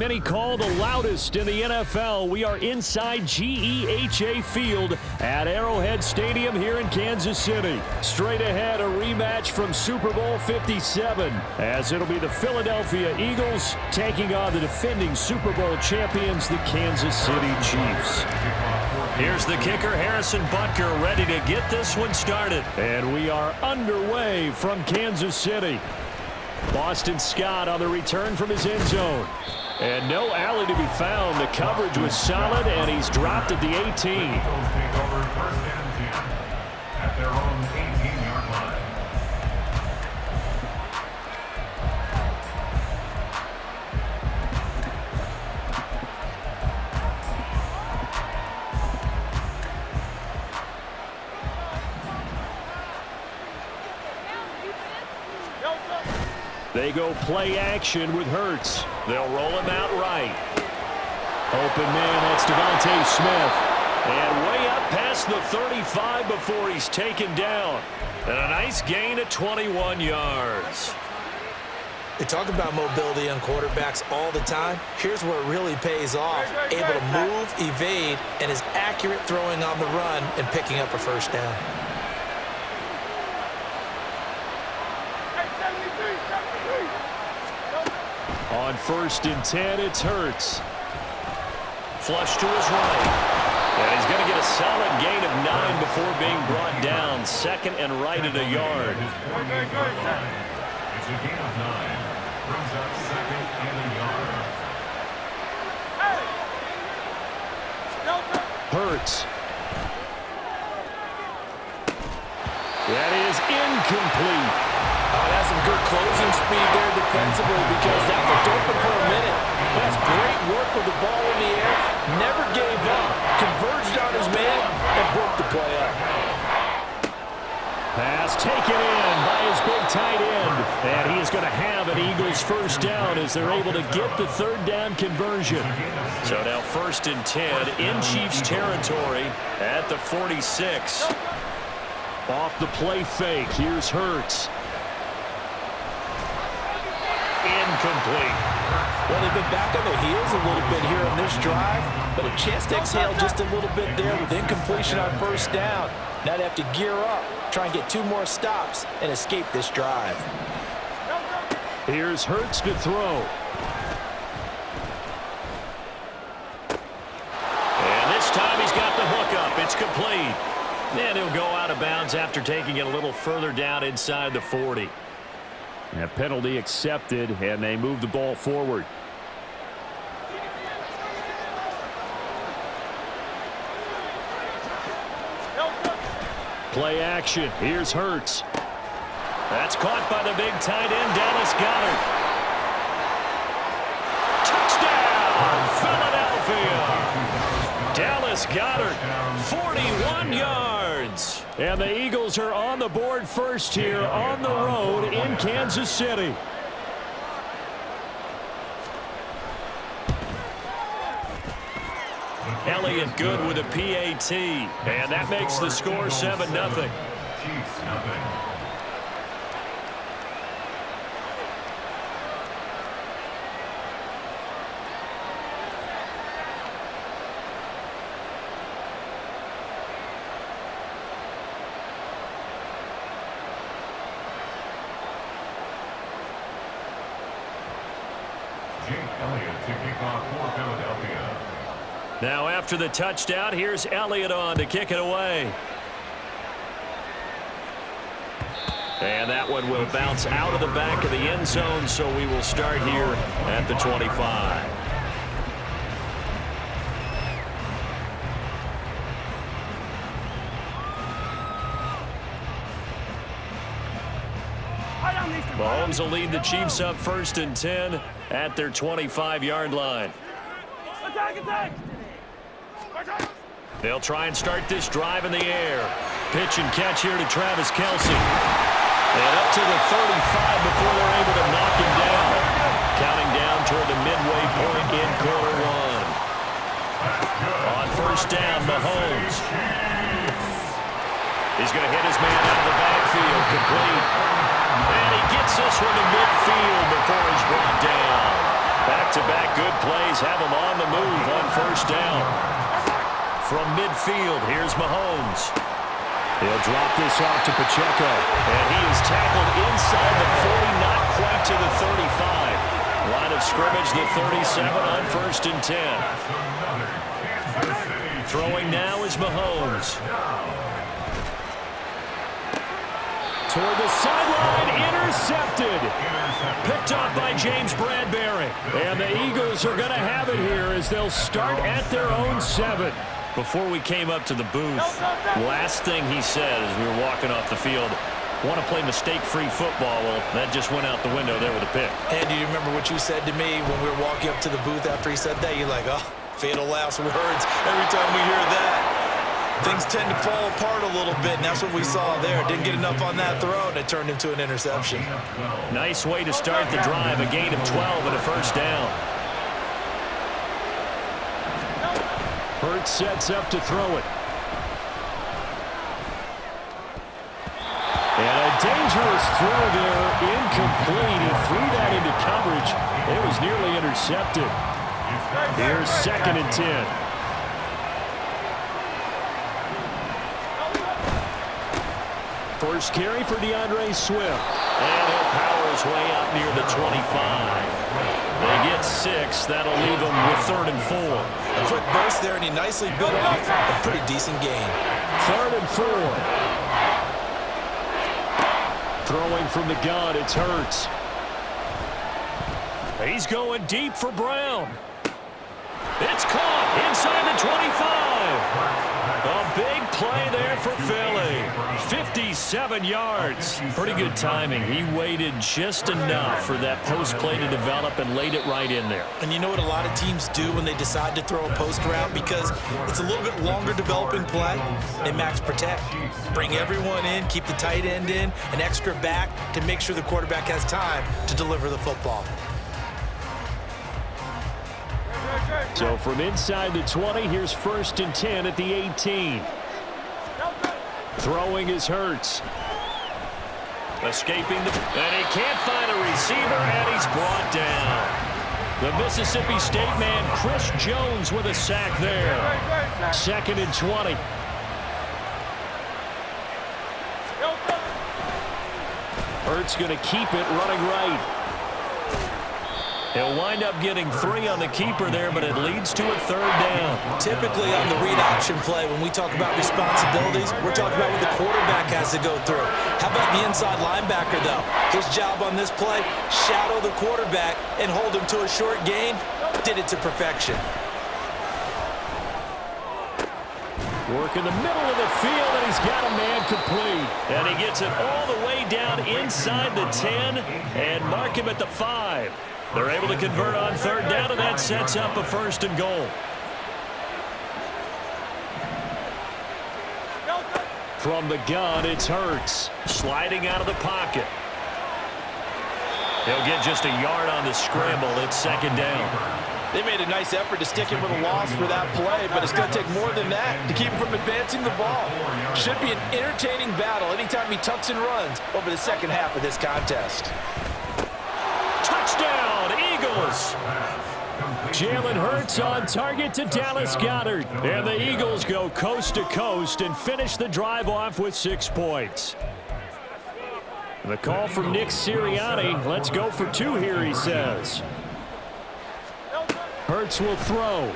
Many call the loudest in the NFL. We are inside GEHA Field at Arrowhead Stadium here in Kansas City. Straight ahead, a rematch from Super Bowl 57, as it'll be the Philadelphia Eagles taking on the defending Super Bowl champions, the Kansas City Chiefs. Here's the kicker, Harrison Butker, ready to get this one started. And we are underway from Kansas City. Boston Scott on the return from his end zone. And no alley to be found. The coverage was solid, and he's dropped at the 18. Take over first and 10 at their own 18-yard line. They go play action with Hurts. They'll roll him out right. Open man, that's Devontae Smith. And way up past the 35 before he's taken down. And a nice gain of 21 yards. They talk about mobility on quarterbacks all the time. Here's where it really pays off. Able to move, evade, and is accurate throwing on the run and picking up a first down. On first and 10, it's Hurts. Flush to his right. And he's going to get a solid gain of 9 before being brought down. Second and right at a yard. It's a gain of 9. Brings up second and a yard. Hurts. That is incomplete. Oh, that's some good closing speed there defensively because that looked open for a minute. That's great work with the ball in the air. Never gave up. Converged on his man and broke the play up. Pass taken in by his big tight end. And he is going to have an Eagles first down as they're able to get the third down conversion. So now first and 10 in Chiefs territory at the 46. Off the play fake. Here's Hurts. Incomplete. Well, they've been back on their heels a little bit here on this drive, but a chance to exhale just a little bit there with incompletion on first down. Now they have to gear up, try and get 2 more stops, and escape this drive. Here's Hurts to throw. And this time he's got the hook up. It's complete. And he'll go out of bounds after taking it a little further down inside the 40. A penalty accepted, and they move the ball forward. Play action. Here's Hurts. That's caught by the big tight end, Dallas Goedert. Touchdown, Philadelphia. Dallas Goedert, 41 yards. And the Eagles are on the board first here on the road in Kansas City. Elliott good with a PAT. And that makes the score 7-0. Chiefs nothing. Now after the touchdown, here's Elliott on to kick it away. And that one will bounce out of the back of the end zone, so we will start here at the 25. Mahomes will lead the Chiefs up first and 10 at their 25-yard line. They'll try and start this drive in the air. Pitch and catch here to Travis Kelce. And up to the 35 before they're able to knock him down. Counting down toward the midway point in quarter 1. On first down, Mahomes. He's going to hit his man out of the backfield. Complete. And he gets this one to midfield before he's brought down. Back-to-back good plays have him on the move on first down. From midfield, here's Mahomes. He'll drop this off to Pacheco. And he is tackled inside the 40, not quite to the 35. Line of scrimmage, the 37 on first and 10. Throwing now is Mahomes. Toward the sideline, intercepted. Picked up by James Bradbury. And the Eagles are going to have it here as they'll start at their own 7. Before we came up to the booth, last thing he said as we were walking off the field, want to play mistake-free football. Well, that just went out the window there with a pick. And do you remember what you said to me when we were walking up to the booth after he said that? You're like, oh, fatal last words every time we hear that. Things tend to fall apart a little bit, and that's what we saw there. Didn't get enough on that throw, and it turned into an interception. Nice way to start the drive, a gain of 12 and a first down. Hurts sets up to throw it. And a dangerous throw there, incomplete. He threw that into coverage. It was nearly intercepted. Here's second and 10. First carry for DeAndre Swift. And he'll power his way out near the 25. They get 6. That'll leave them with 3rd and 4. A quick burst there, and he nicely bit off a pretty decent gain. 3rd and 4. Throwing from the gun, it's Hurts. He's going deep for Brown. It's caught inside the 25. A big play there for Philly. 57 yards. Pretty good timing. He waited just enough for that post play to develop and laid it right in there. And you know what a lot of teams do when they decide to throw a post route? Because it's a little bit longer developing play. They max protect. Bring everyone in, keep the tight end in, an extra back to make sure the quarterback has time to deliver the football. So from inside the 20, here's 1st and 10 at the 18. Throwing is Hurts. Escaping, and he can't find a receiver, and he's brought down. The Mississippi State man, Chris Jones, with a sack there. 2nd and 20. Hurts going to keep it running right. He'll wind up getting 3 on the keeper there, but it leads to a 3rd down. Typically on the read option play, when we talk about responsibilities, we're talking about what the quarterback has to go through. How about the inside linebacker, though? His job on this play, shadow the quarterback and hold him to a short gain. Did it to perfection. Work in the middle of the field, and he's got a man complete. And he gets it all the way down inside the 10 and mark him at the 5. They're able to convert on 3rd down, and that sets up a 1st and goal. From the gun, it's Hurts. Sliding out of the pocket. He'll get just a yard on the scramble. It's 2nd down. They made a nice effort to stick him with a loss for that play, but it's going to take more than that to keep him from advancing the ball. Should be an entertaining battle anytime he tucks and runs over the second half of this contest. Touchdown, Eagles! Jalen Hurts on target to Dallas Goedert. And the Eagles go coast to coast and finish the drive off with 6 points. The call from Nick Sirianni. Let's go for 2 here, he says. Hurts will throw.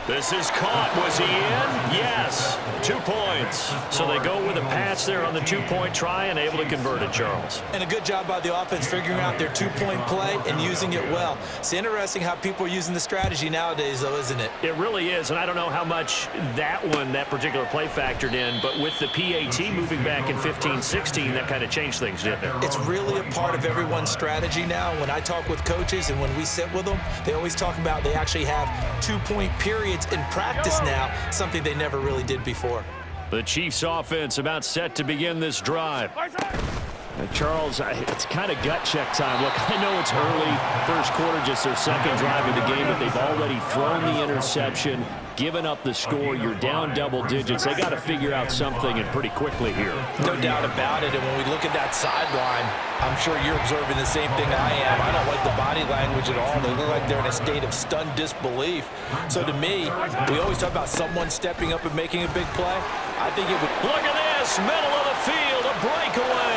This is caught. Was he in? Yes. 2 points. So they go with a pass there on the 2-point try and able to convert it, Charles. And a good job by the offense figuring out their 2-point play and using it well. It's interesting how people are using the strategy nowadays, though, isn't it? It really is, and I don't know how much that particular play factored in, but with the PAT moving back in 15-16, that kind of changed things, didn't it? It's really a part of everyone's strategy now. When I talk with coaches and when we sit with them, they always talk about they actually have 2-point periods in practice now, something they never really did before. The Chiefs offense about set to begin this drive. Charles, it's kind of gut check time. Look, I know it's early, first quarter, just their second drive of the game, but they've already thrown the interception, given up the score. You're down double digits. They got to figure out something, and pretty quickly here. No doubt about it. And when we look at that sideline, I'm sure you're observing the same thing I am. I don't like the body language at all. They look like they're in a state of stunned disbelief. So to me, we always talk about someone stepping up and making a big play. I think it would... Look at this, middle of the field, a breakaway.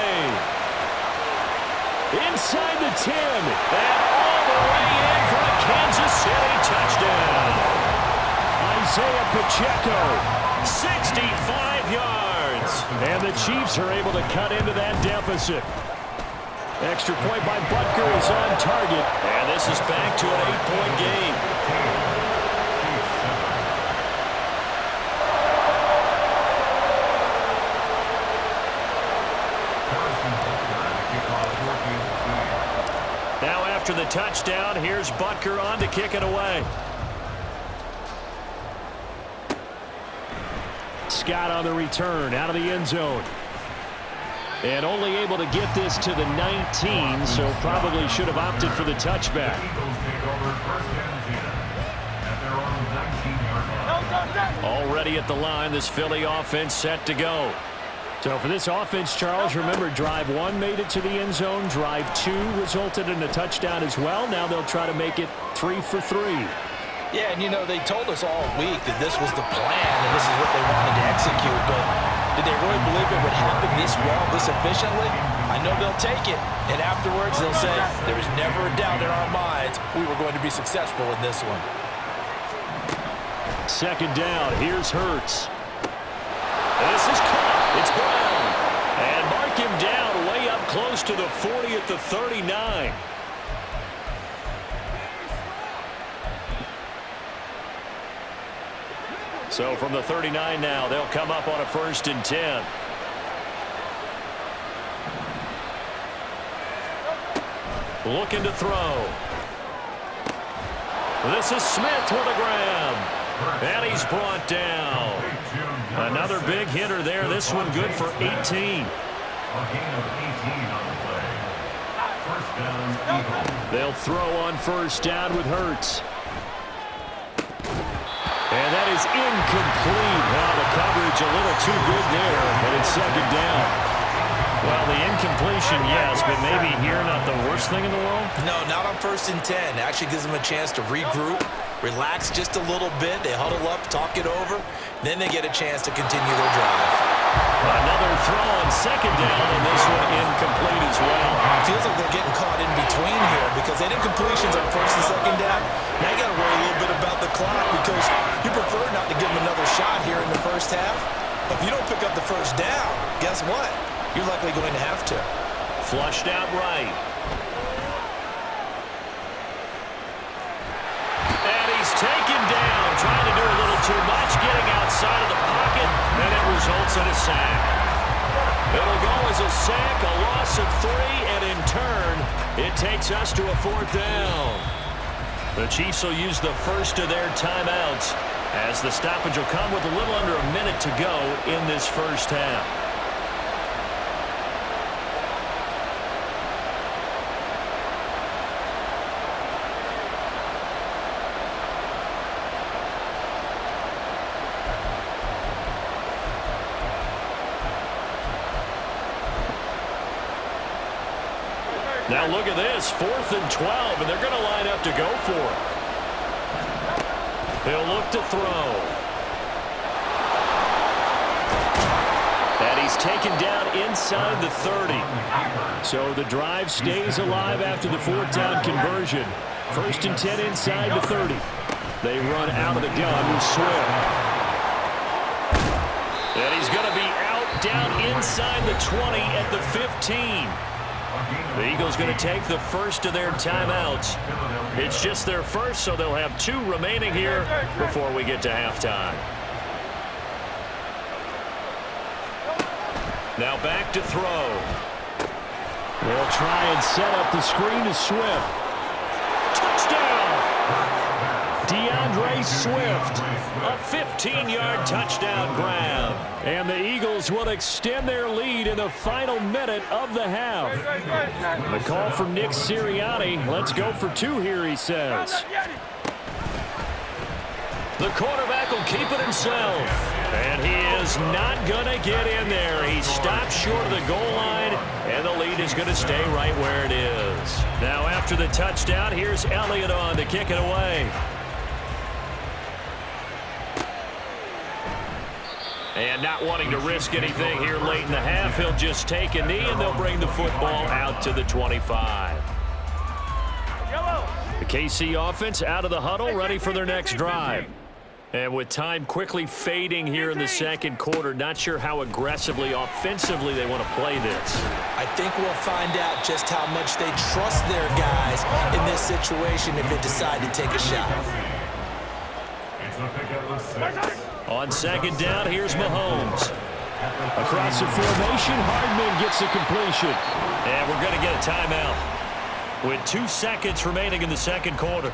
Inside the 10, and all the way in for a Kansas City touchdown. Isaiah Pacheco, 65 yards. And the Chiefs are able to cut into that deficit. Extra point by Butker is on target. And this is back to an 8-point game. Now after the touchdown, here's Butker on to kick it away. Scott on the return, out of the end zone. And only able to get this to the 19, so probably should have opted for the touchback. Already at the line, this Philly offense set to go. So for this offense, Charles, remember, drive 1 made it to the end zone. Drive 2 resulted in a touchdown as well. Now they'll try to make it 3 for 3. Yeah, and you know, they told us all week that this was the plan and this is what they wanted to execute, but did they really believe it would happen this well, this efficiently? I know they'll take it, and afterwards they'll say, there was never a doubt in our minds we were going to be successful in this one. Second down, here's Hurts. This is caught. It's Brown. And mark him down way up close to the 40 at the 39. So from the 39 now, they'll come up on a 1st and 10. Looking to throw. This is Smith with a grab. And he's brought down. Another big hitter there. This one good for 18. A gain of 18 on the play. First down, Eagles. They'll throw on 1st down with Hurts. And that is incomplete. Wow, the coverage a little too good there, but it's 2nd down. Well, the incompletion, yes, but maybe here not the worst thing in the world? No, not on 1st and 10. It actually gives them a chance to regroup, relax just a little bit. They huddle up, talk it over. Then they get a chance to continue their drive. Another throw on 2nd down, and this one incomplete as well. Feels like they're getting caught in between here because they did completions on 1st and 2nd down. Now you got to worry a little bit about the clock because you prefer not to give them another shot here in the 1st half. But if you don't pick up the 1st down, guess what? You're likely going to have to. Flushed out right. And he's taken down, trying to do a little too much, getting outside of the pocket, and it results in a sack. It'll go as a sack, a loss of 3, and in turn, it takes us to a 4th down. The Chiefs will use the first of their timeouts as the stoppage will come with a little under a minute to go in this 1st half. Now look at this, 4th and 12, and they're going to line up to go for it. He'll look to throw. And he's taken down inside the 30. So the drive stays alive after the 4th down conversion. 1st and 10 inside the 30. They run out of the gun with Swift. And he's going to be out down inside the 20 at the 15. The Eagles going to take the first of their timeouts. It's just their first, so they'll have 2 remaining here before we get to halftime. Now back to throw. They'll try and set up the screen to Swift. Touchdown! DeAndre Swift. A 15-yard touchdown grab. And the Eagles will extend their lead in the final minute of the half. The call from Nick Sirianni. Let's go for two here, he says. The quarterback will keep it himself. And he is not going to get in there. He stops short of the goal line, and the lead is going to stay right where it is. Now after the touchdown, here's Elliott on to kick it away. And not wanting to risk anything here late in the half, he'll just take a knee, and they'll bring the football out to the 25. The KC offense out of the huddle, ready for their next drive. And with time quickly fading here in the second quarter, not sure how aggressively, offensively they want to play this. I think we'll find out just how much they trust their guys in this situation if they decide to take a shot. On second down, here's Mahomes. Across the formation, Hardman gets the completion. And we're going to get a timeout with 2 seconds remaining in the second quarter.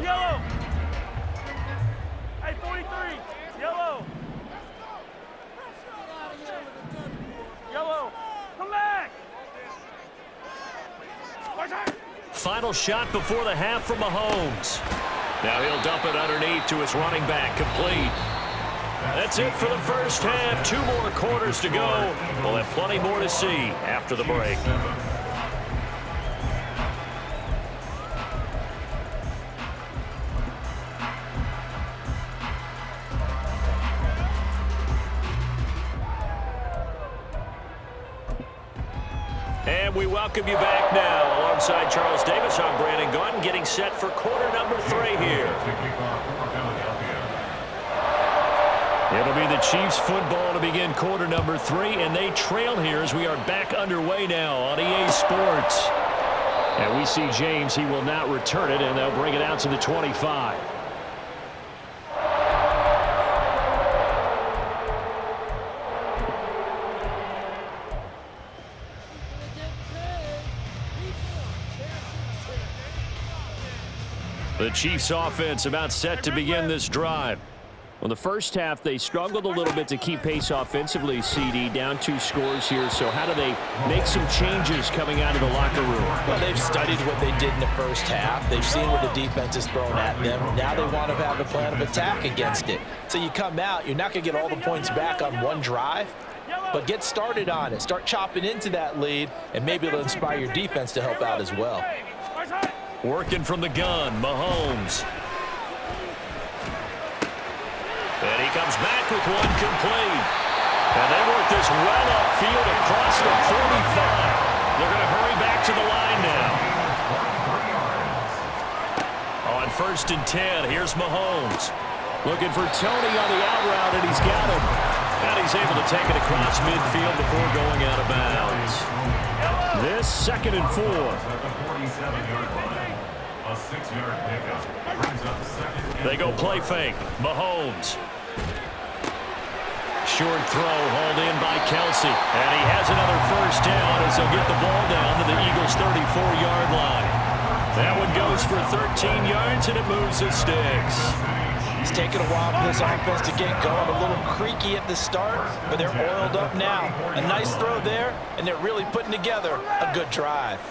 Yellow! Hey, 43! Yellow! Yellow! Come back! Final shot before the half from Mahomes. Now he'll dump it underneath to his running back, complete. That's it for the first half. 2 more quarters to go. We'll have plenty more to see after the break. And we welcome you back now. Alongside Charles Davis, I'm Brandon Gaudin, getting set for quarter number 3 here. It'll be the Chiefs football to begin quarter number 3, and they trail here as we are back underway now on EA Sports. And we see James, he will not return it, and they'll bring it out to the 25. The Chiefs offense about set to begin this drive. Well, the first half, they struggled a little bit to keep pace offensively, CD, down 2 scores here. So how do they make some changes coming out of the locker room? Well, they've studied what they did in the first half. They've seen what the defense has thrown at them. Now they want to have a plan of attack against it. So you come out, you're not going to get all the points back on one drive, but get started on it. Start chopping into that lead, and maybe it'll inspire your defense to help out as well. Working from the gun, Mahomes. And he comes back with one complete. And they work this well upfield across the 45. They're going to hurry back to the line now. On 1st and 10, here's Mahomes. Looking for Tony on the out route, and he's got him. And he's able to take it across midfield before going out of bounds. This 2nd and 4. A 6-yard pickup. Brings up 2nd. They go play fake. Mahomes. Short throw hauled in by Kelsey. And he has another first down as they'll get the ball down to the Eagles' 34-yard line. That one goes for 13 yards, and it moves the sticks. It's taken a while for this offense to get going. A little creaky at the start, but they're oiled up now. A nice throw there, and they're really putting together a good drive.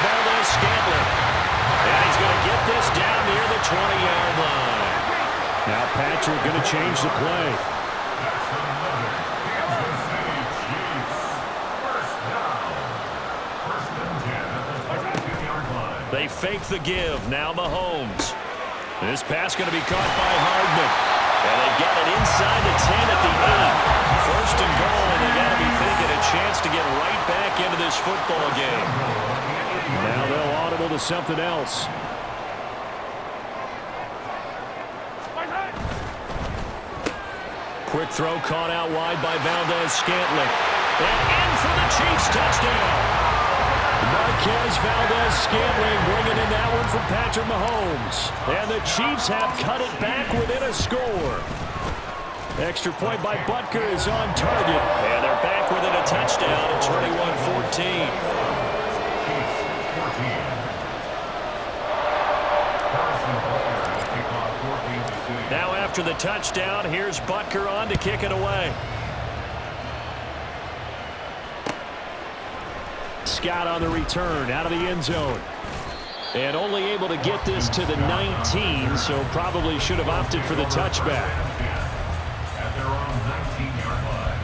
Valdez-Scantling. And he's going to get this down near the 20-yard line. Now Patrick going to change the play. They fake the give. Now Mahomes. This pass going to be caught by Hardman. And they've got it inside the 10 at the 8. 1st and goal, and they got to be thinking a chance to get right back into this football game. Now they'll audible to something else. Quick throw caught out wide by Valdez-Scantling. And in for the Chiefs touchdown. Marquez Valdez-Scantling bringing in that one from Patrick Mahomes. And the Chiefs have cut it back within a score. Extra point by Butker is on target. And they're back within a touchdown at 21-14. Now after the touchdown, here's Butker on to kick it away. Scott on the return out of the end zone. And only able to get this to the 19, so probably should have opted for the touchback. At their own 19-yard line.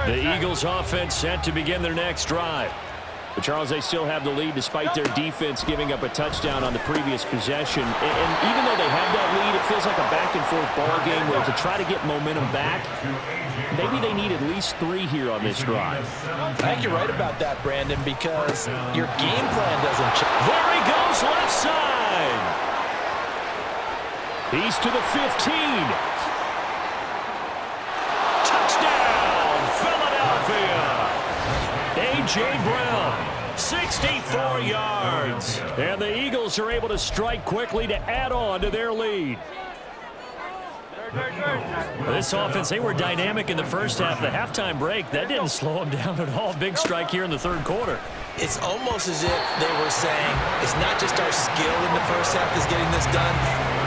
The Eagles offense set to begin their next drive. But Charles, they still have the lead despite their defense giving up a touchdown on the previous possession. And even though they have that lead, it feels like a back-and-forth ball game where to try to get momentum back, maybe they need at least 3 here on this drive. I think you're right about that, Brandon, because your game plan doesn't change. There he goes, left side. He's to the 15. Touchdown, Philadelphia. A.J. Brown, 64 yards. And the Eagles are able to strike quickly to add on to their lead. This offense, they were dynamic in the first half. The halftime break, that didn't slow them down at all. Big strike here in the third quarter. It's almost as if they were saying, it's not just our skill in the first half that's getting this done,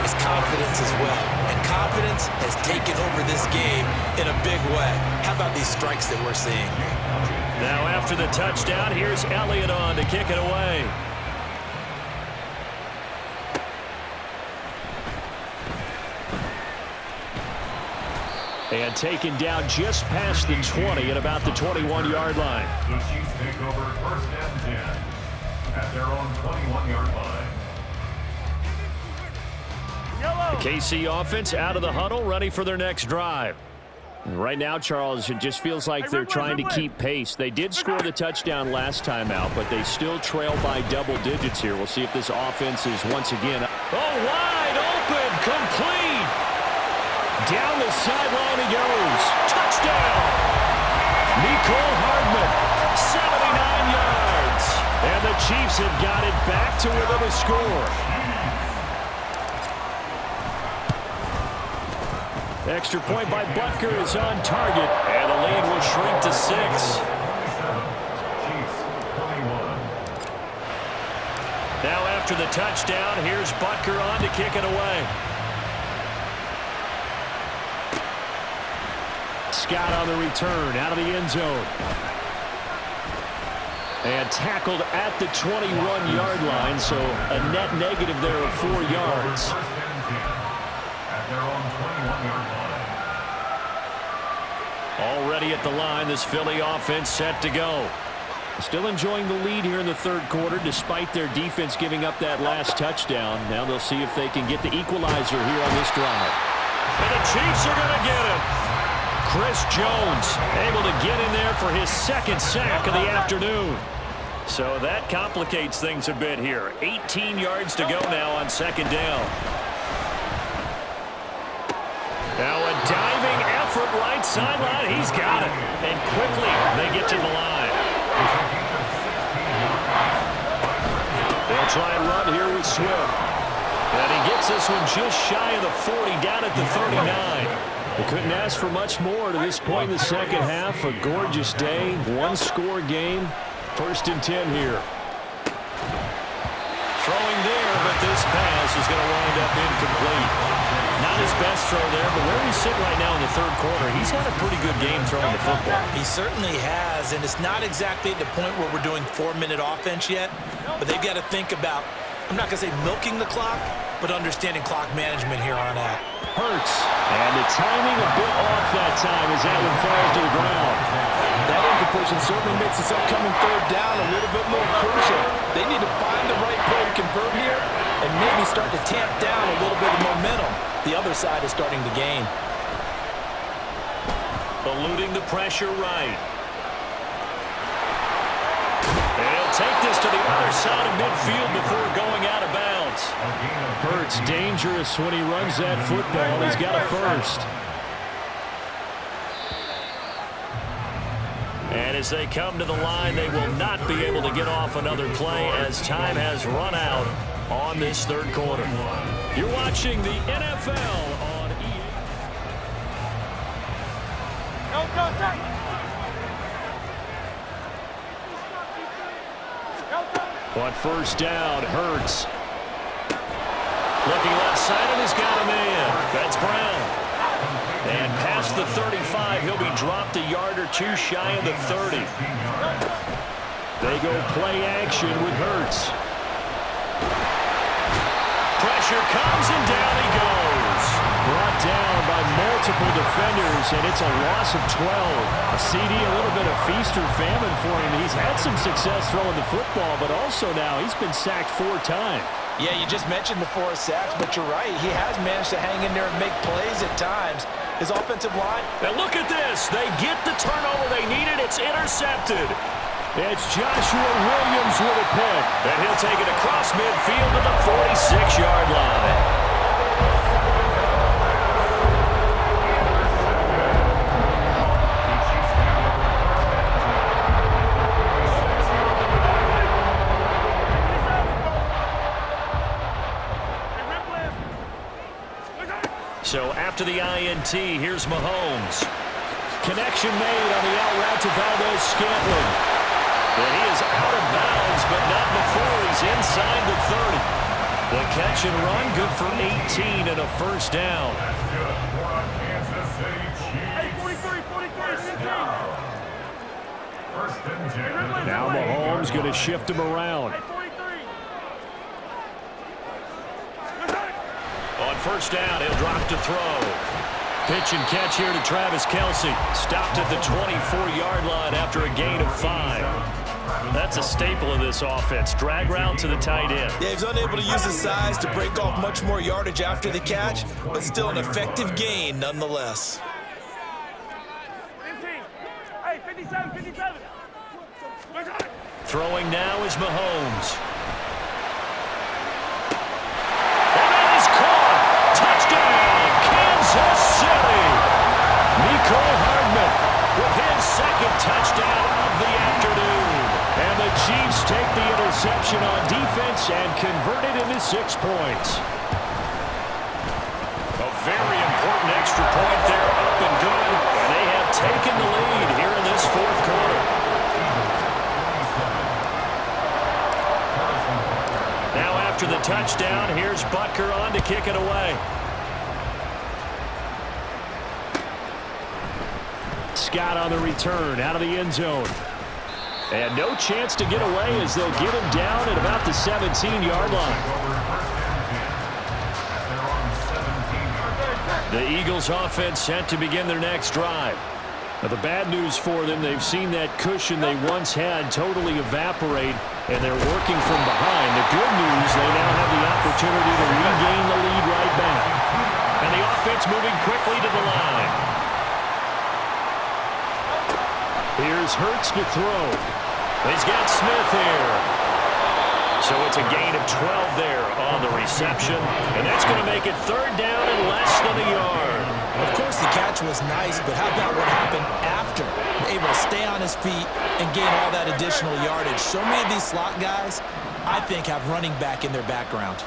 it's confidence as well. And confidence has taken over this game in a big way. How about these strikes that we're seeing? Now after the touchdown, here's Elliott on to kick it away. And taken down just past the 20 at about the 21-yard line. The Chiefs take over first and 10 at their own 21-yard line. The KC offense out of the huddle, ready for their next drive. Right now, Charles, it just feels like they're trying to keep pace. They did score the touchdown last time out, but they still trail by double digits here. We'll see if this offense is once again. Oh, wide open, complete. Down the sideline he goes. Touchdown. Nicole Hardman, 79 yards. And the Chiefs have got it back to within a score. Extra point by Butker is on target, and the lead will shrink to 6. Now after the touchdown, here's Butker on to kick it away. Scott on the return, out of the end zone. And tackled at the 21-yard line, so a net negative there of 4 yards. Already at the line, this Philly offense set to go. Still enjoying the lead here in the third quarter despite their defense giving up that last touchdown. Now they'll see if they can get the equalizer here on this drive. And the Chiefs are going to get it. Chris Jones able to get in there for his second sack of the afternoon. So that complicates things a bit here. 18 yards to go now on second down. Now a diving effort right sideline. He's got it. And quickly they get to the line. They'll try and run here with Swift. And he gets this one just shy of the 40, down at the 39. They couldn't ask for much more to this point in the second half. A gorgeous day, one-score game. 1st and 10 here. Throwing there, but this pass is going to wind up incomplete. Not his best throw there, but where he's sitting right now in the third quarter, he's had a pretty good game throwing the football. He certainly has, and it's not exactly at the point where we're doing 4-minute offense yet, but they've got to think about, I'm not going to say milking the clock, but understanding clock management here on out. Hurts, and the timing a bit off that time as that one falls to the ground. That incompletion certainly makes this upcoming third down a little bit more crucial. They need to find the right play to convert here and maybe start to tamp down a little bit of momentum. The other side is starting to gain. Eluding the pressure right. They'll take this to the other side of midfield before going out of bounds. Hurts dangerous when he runs that football. He's got a first. And as they come to the line, they will not be able to get off another play as time has run out on this third quarter. You're watching the NFL on EA. On first down, Hurts. Looking left side, and he's got a man. That's Brown. And past the 35, he'll be dropped a yard or two shy of the 30. They go play action with Hurts. Pressure comes, and down he goes. Brought down by multiple defenders, and it's a loss of 12. A CD, a little bit of feast or famine for him. He's had some success throwing the football, but also now he's been sacked 4 times. Yeah, you just mentioned the 4 sacks, but you're right. He has managed to hang in there and make plays at times. His offensive line. And look at this. They get the turnover they needed. It's intercepted. It's Joshua Williams with a pick. And he'll take it across midfield to the 46-yard line. So after the INT, here's Mahomes. Connection made on the out route to Valdez-Scantling. And he is out of bounds, but not before he's inside the 30. The catch and run, good for 18 and a first down. That's good for Kansas City Chiefs. 43, First and 10. Now Mahomes going to shift him around. On first down, he'll drop to throw. Pitch and catch here to Travis Kelce. Stopped at the 24-yard line after a gain of 5. That's a staple of this offense. Drag route to the tight end. Yeah, he's unable to use his size to break off much more yardage after the catch, but still an effective gain nonetheless. 15. Hey, 57. Throwing now is Mahomes. Touchdown, Kansas City! Mecole Hardman with his second touchdown of the afternoon. And the Chiefs take the interception on defense and convert it into 6 points. A very important extra point there, up and good. And they have taken the lead here in this fourth quarter. Now after the touchdown, here's Butker on to kick it away. Scott on the return, out of the end zone. And no chance to get away as they'll get him down at about the 17-yard line. The Eagles offense set to begin their next drive. Now, the bad news for them, they've seen that cushion they once had totally evaporate, and they're working from behind. The good news, they now have the opportunity to regain the lead right back. And the offense moving quickly to the line. Here's Hurts to throw. He's got Smith here. So it's a gain of 12 there on the reception. And that's going to make it third down and less than a yard. Of course, the catch was nice, but how about what happened after? Able to stay on his feet and gain all that additional yardage. So many of these slot guys, I think, have running back in their background.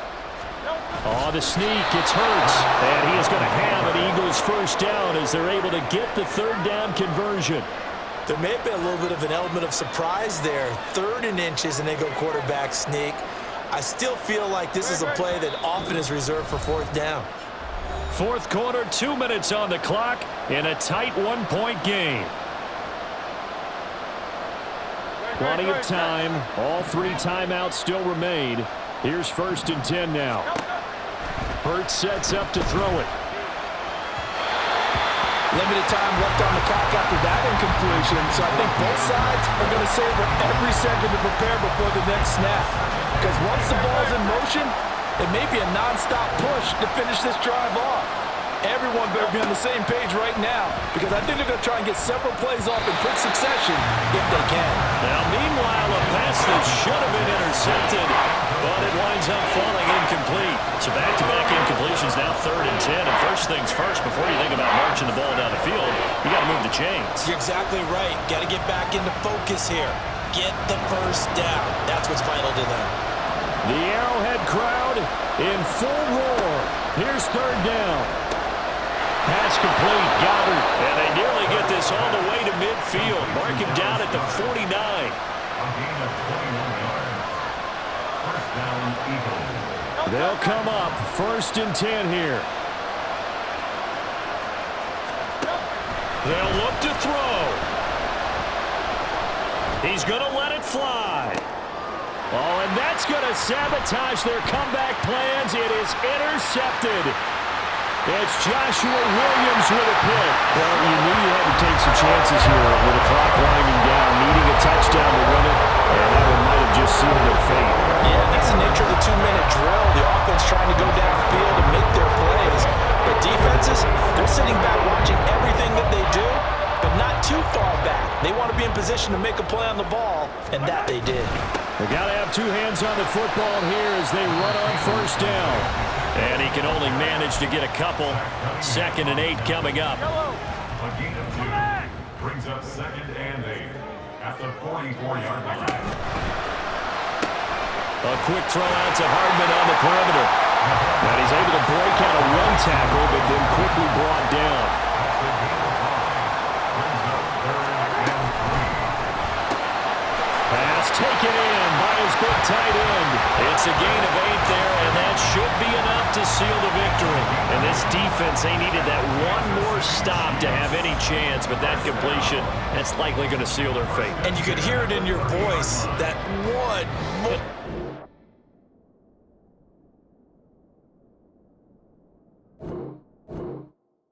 Oh, the sneak, it's Hurts. And he is going to have an Eagles first down as they're able to get the third down conversion. There may have been a little bit of an element of surprise there. 3rd and inches, and they go quarterback sneak. I still feel like this is a play that often is reserved for 4th down. Fourth quarter, 2 minutes on the clock in a tight 1-point game. Plenty of time. All 3 timeouts still remain. Here's 1st and 10 now. Hurts sets up to throw it. Limited time left on the clock after that incompletion, so I think both sides are going to savor every second to prepare before the next snap. Because once the ball's in motion, it may be a non-stop push to finish this drive off. Everyone better be on the same page right now, because I think they're going to try and get several plays off in quick succession if they can. Now, meanwhile, a pass that should have been intercepted But it winds up falling incomplete. So back-to-back incompletions, now 3rd and 10. And first things first, before you think about marching the ball down the field, you got to move the chains. You're exactly right. Got to get back into focus here. Get the first down. That's what's vital to them. The Arrowhead crowd in full roar. Here's 3rd down. Pass complete, Goddard. And they nearly get this all the way to midfield. Mark him down at the 49. A gain of 21 yards. First down, Eagles. They'll come up 1st and 10 here. They'll look to throw. He's going to let it fly. Oh, and that's going to sabotage their comeback plans. It is intercepted. It's Joshua Williams with a pick. Well, you knew you had to take some chances here with the clock winding down, needing a touchdown to win it, and that one might have just sealed their fate. Yeah, that's the nature of the 2-minute drill. The offense trying to go downfield and make their plays. But defenses, they're sitting back watching everything that they do, but not too far back. They want to be in position to make a play on the ball, and that they did. They got to have 2 hands on the football here as they run on 1st down. And he can only manage to get a couple. 2nd and 8 coming up. A gain of 2 brings up 2nd and 8 at the 44-yard line. A quick throw out to Hardman on the perimeter. And he's able to break out a 1 tackle, but then quickly brought down. That's a gain of 5. Brings up 3rd and 3. Pass taken in by his big tight end. It's a gain of 8 there, and that should be enough to seal the victory. And this defense, they needed that 1 more stop to have any chance, but that completion, that's likely going to seal their fate. And you could hear it in your voice, that 1 more.